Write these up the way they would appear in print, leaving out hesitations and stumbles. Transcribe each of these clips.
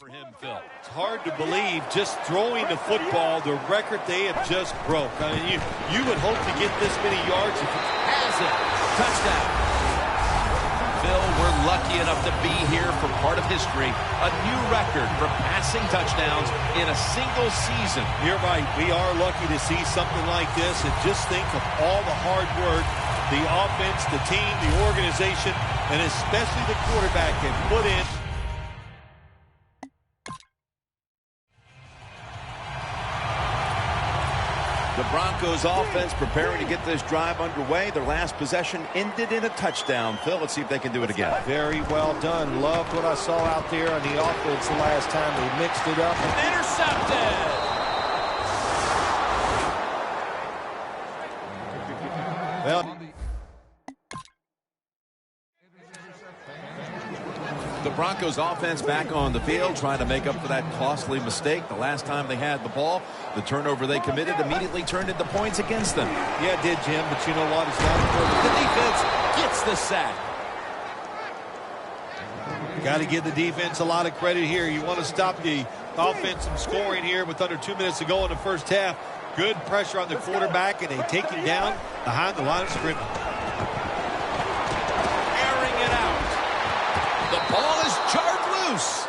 for him, Phil. It's hard to believe, just throwing the football, the record they have just broke. I mean, you would hope to get this many yards if it has it. Touchdown. Phil, we're lucky enough to be here for part of history. A new record for passing touchdowns in a single season. You're right. We are lucky to see something like this. And just think of all the hard work the offense, the team, the organization, and especially the quarterback have put in. The Broncos offense preparing to get this drive underway. Their last possession ended in a touchdown. Phil, let's see if they can do it again. Very well done. Loved what I saw out there on the offense the last time. They mixed it up. Intercepted. Well, the Broncos offense back on the field trying to make up for that costly mistake the last time they had the ball. The turnover they committed immediately turned into points against them. Yeah, it did, Jim, but you know what? It's not important. The defense gets the sack. Got to give the defense a lot of credit here. You want to stop the offense from scoring here with under 2 minutes to go in the first half. Good pressure on the quarterback, and they take him down behind the line of scrimmage. Airing it out. The ball is jarred loose.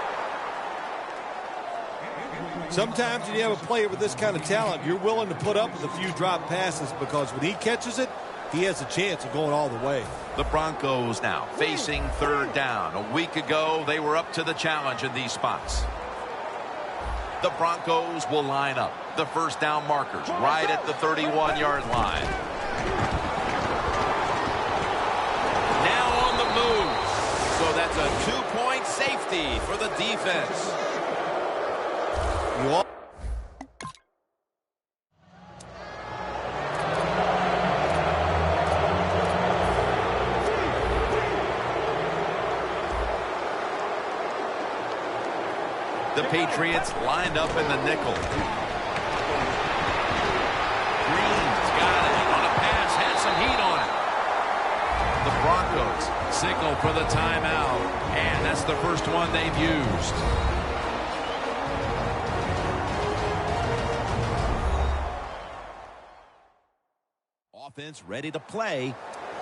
Sometimes when you have a player with this kind of talent, you're willing to put up with a few drop passes because when he catches it, he has a chance of going all the way. The Broncos now facing third down. A week ago, they were up to the challenge in these spots. The Broncos will line up. The first down markers right at the 31-yard line. Now on the move. So that's a 2-point safety for the defense. The Patriots lined up in the nickel. Green's got it on a pass, had some heat on it. The Broncos signal for the timeout, and that's the first one they've used. Offense ready to play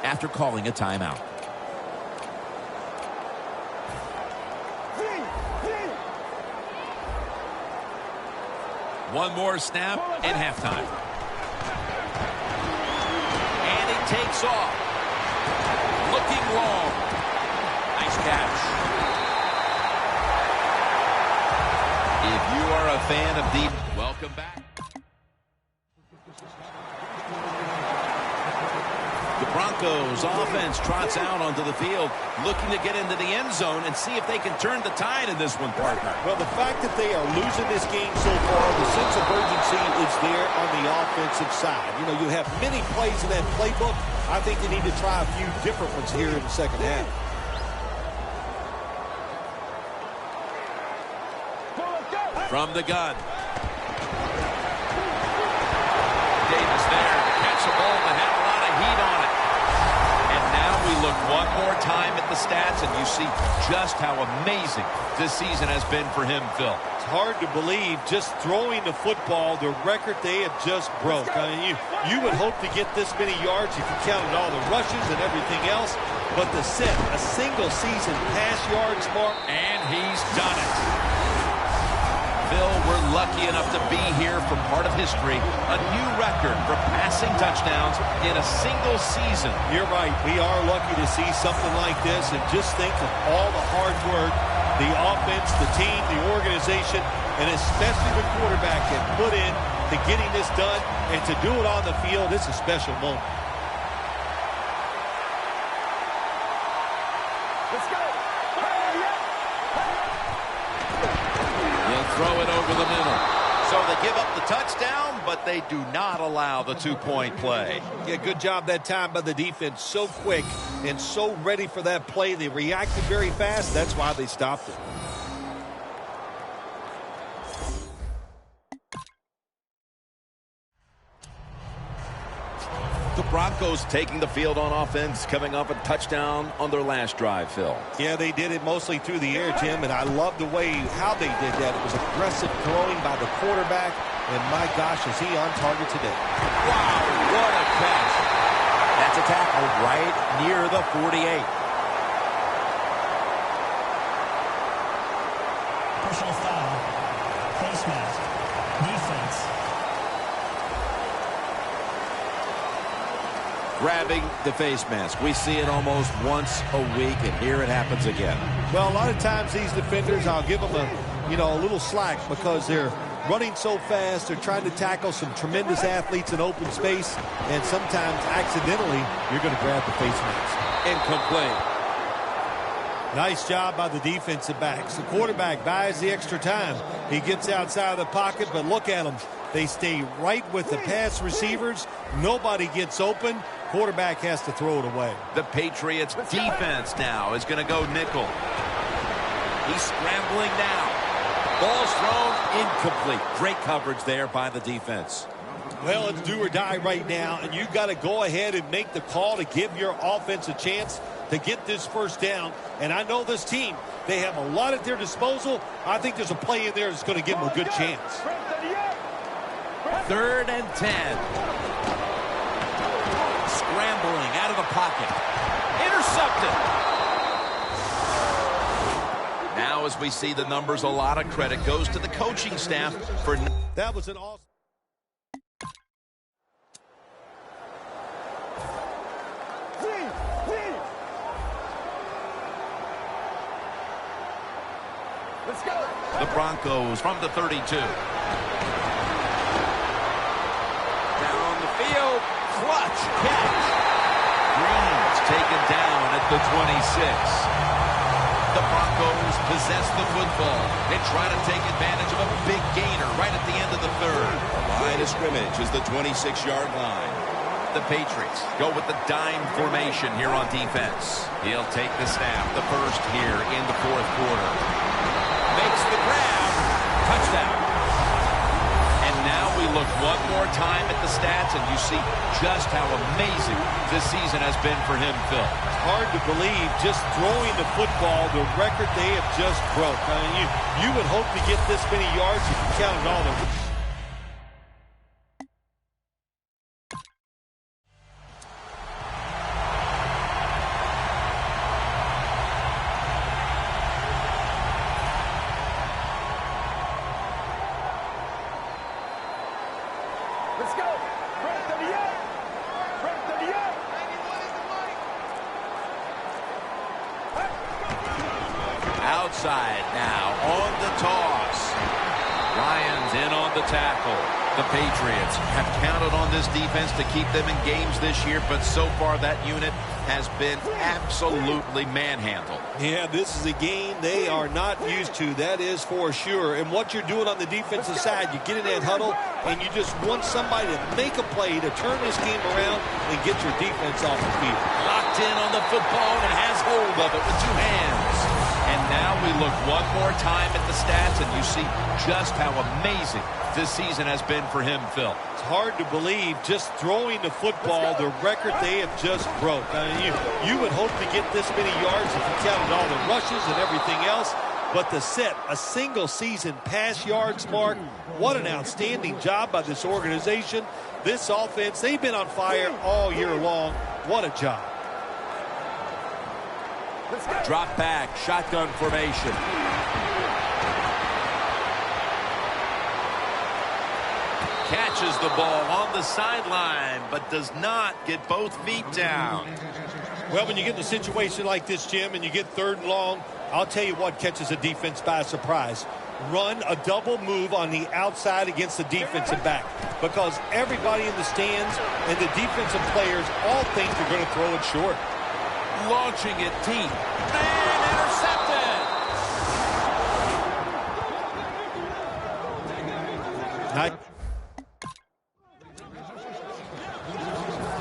after calling a timeout. One more snap and halftime. And he takes off. Looking long. Nice catch. If you are a fan of deep, welcome back. The Broncos offense trots out onto the field, looking to get into the end zone and see if they can turn the tide in this one, partner. Well, the fact that they are losing this game so far, the sense of urgency is there on the offensive side. You know, you have many plays in that playbook. I think they need to try a few different ones here in the second half. From the gun. Davis there to catch the ball that had a lot of heat on it. And now we look one more time at the stats, and you see just how amazing this season has been for him, Phil. It's hard to believe, just throwing the football, the record they have just broke. I mean, you would hope to get this many yards if you counted all the rushes and everything else, but to set a single season pass yards mark. And he's done it. Phil, we're lucky enough to be here for part of history. A new record for passing touchdowns in a single season. You're right. We are lucky to see something like this. And just think of all the hard work the offense, the team, the organization, and especially the quarterback have put in to getting this done. And to do it on the field, it's a special moment. Throw it over the middle. So they give up the touchdown, but they do not allow the 2-point play. Yeah, good job that time by the defense. So quick and so ready for that play. They reacted very fast. That's why they stopped it. The Broncos taking the field on offense, coming off a touchdown on their last drive, Phil. Yeah, they did it mostly through the air, Jim, and I love the way how they did that. It was aggressive throwing by the quarterback, and my gosh, is he on target today. Wow, what a catch. That's a tackle right near the 48. Personal foul, face mask, defense. Grabbing the face mask. We see it almost once a week, and here it happens again. Well, a lot of times these defenders, I'll give them a little slack because they're running so fast. They're trying to tackle some tremendous athletes in open space, and sometimes accidentally you're going to grab the face mask. Incomplete. Nice job by the defensive backs. The quarterback buys the extra time. He gets outside of the pocket, but look at them. They stay right with the pass receivers. Nobody gets open. Quarterback has to throw it away. The Patriots defense now is going to go nickel. He's scrambling now. Ball's thrown incomplete. Great coverage there by the defense. Well, it's do or die right now, and you've got to go ahead and make the call to give your offense a chance to get this first down. And I know this team, they have a lot at their disposal. I think there's a play in there that's going to give them a good chance. 3rd and 10. Scrambling out of the pocket. Intercepted. Now as we see the numbers, a lot of credit goes to the coaching staff for... That was an awesome... Let's go. The Broncos from the 32. Down the field. Clutch catch. Green's taken down at the 26. The Broncos possess the football and try to take advantage of a big gainer right at the end of the 3rd. Line of scrimmage is the 26-yard line. The Patriots go with the dime formation here on defense. He'll take the snap, the first here in the 4th quarter. Makes the grab. Touchdown. And now we look one more time at the stats, and you see just how amazing this season has been for him, Phil. It's hard to believe just throwing the football, the record they have just broke. I mean, you would hope to get this many yards if you counted all the... Let's go. Break 38. Break 38. Outside now on the toss. Lions in on the tackle. The Patriots have counted on this defense to keep them in games this year, but so far that unit has been absolutely manhandled. Yeah, this is a game they are not used to, that is for sure. And what you're doing on the defensive side, you get in that huddle, and you just want somebody to make a play to turn this game around and get your defense off the field. Locked in on the football and has hold of it with 2 hands. And now we look one more time at the stats, and you see just how amazing this season has been for him, Phil. It's hard to believe just throwing the football, the record they have just broke. I mean, you would hope to get this many yards if you counted all the rushes and everything else. But to set a single season pass yards mark, what an outstanding job by this organization. This offense, they've been on fire all year long. What a job. Drop back, shotgun formation. Catches the ball on the sideline, but does not get both feet down. Well, when you get in a situation like this, Jim, and you get 3rd and long, I'll tell you what catches a defense by surprise. Run a double move on the outside against the defensive back, because everybody in the stands and the defensive players all think they're going to throw it short. Launching it deep. And intercepted.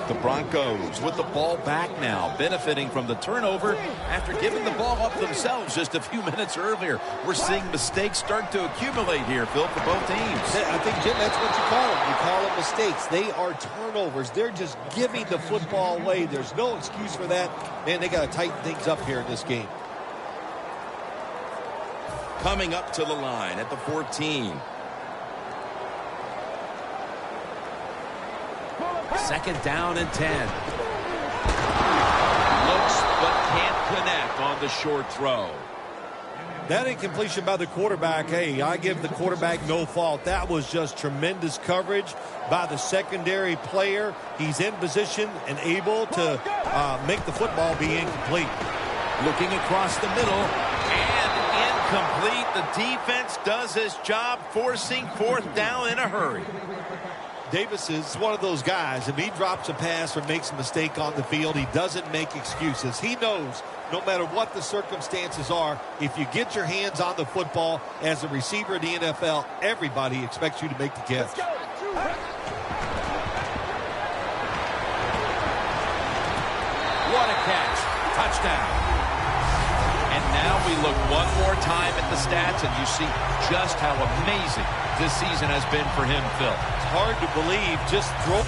The Broncos with the ball back now, benefiting from the turnover after giving the ball up themselves just a few minutes earlier. We're seeing mistakes start to accumulate here, Phil, for both teams. I think, Jim, that's what you call them. You call them mistakes. They are turnovers. They're just giving the football away. There's no excuse for that, and they got to tighten things up here in this game. Coming up to the line at the 14. Second down and 10. Looks but can't connect on the short throw. That incompletion by the quarterback, hey, I give the quarterback no fault. That was just tremendous coverage by the secondary player. He's in position and able to make the football be incomplete. Looking across the middle, and incomplete. The defense does his job, forcing fourth down in a hurry. Davis is one of those guys. If he drops a pass or makes a mistake on the field, he doesn't make excuses. He knows no matter what the circumstances are, if you get your hands on the football as a receiver in the NFL, everybody expects you to make the catch. What a catch. Touchdown. And now we look one more time at the stats, and you see just how amazing this season has been for him, Phil. It's hard to believe. Just throw.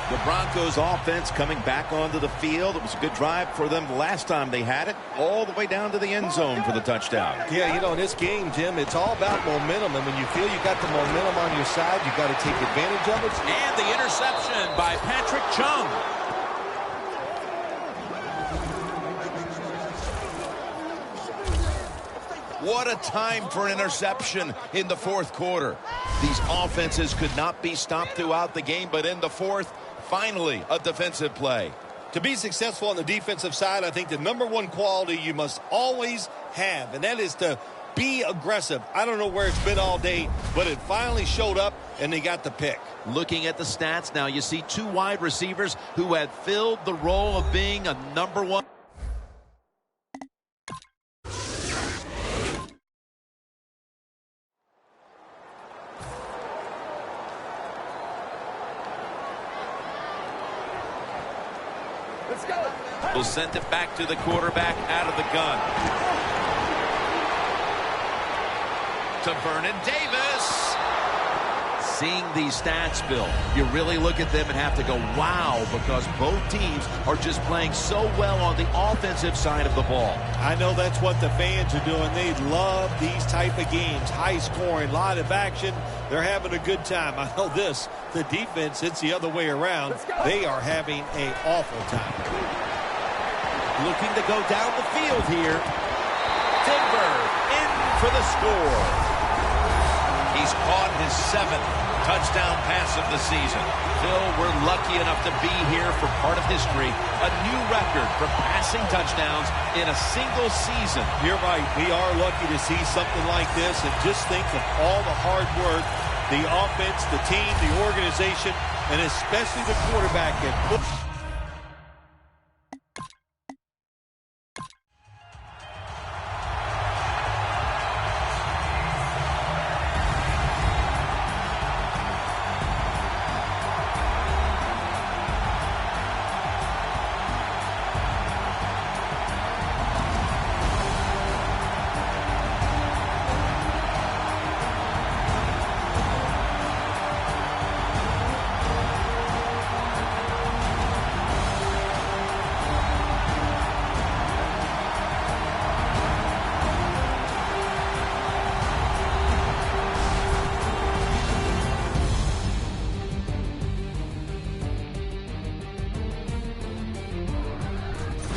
The Broncos offense coming back onto the field. It was a good drive for them the last time they had it, all the way down to the end zone for the touchdown. Yeah, you know, in this game, Jim, it's all about momentum. And when you feel you got the momentum on your side, you got to take advantage of it. And the interception by Patrick Chung. What a time for an interception in the fourth quarter. These offenses could not be stopped throughout the game, but in the fourth, finally a defensive play. To be successful on the defensive side, I think the number one quality you must always have, and that is to be aggressive. I don't know where it's been all day, but it finally showed up, and they got the pick. Looking at the stats now, you see two wide receivers who had filled the role of being a number one. Let's go. Will send it back to the quarterback out of the gun. To Vernon Davis. Seeing these stats, Bill, you really look at them and have to go, wow, because both teams are just playing so well on the offensive side of the ball. I know that's what the fans are doing. They love these type of games. High scoring, a lot of action. They're having a good time. I know this. The defense, it's the other way around. They are having an awful time. Looking to go down the field here. Denver in for the score. He's caught his 7th touchdown pass of the season. Phil, we're lucky enough to be here for part of history. A new record for passing touchdowns in a single season. You're right. We are lucky to see something like this. And just think of all the hard work, the offense, the team, the organization, and especially the quarterback.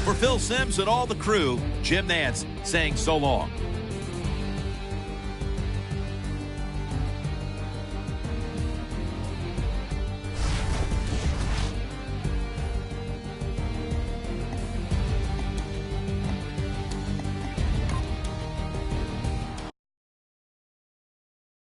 For Phil Simms and all the crew, Jim Nantz saying so long.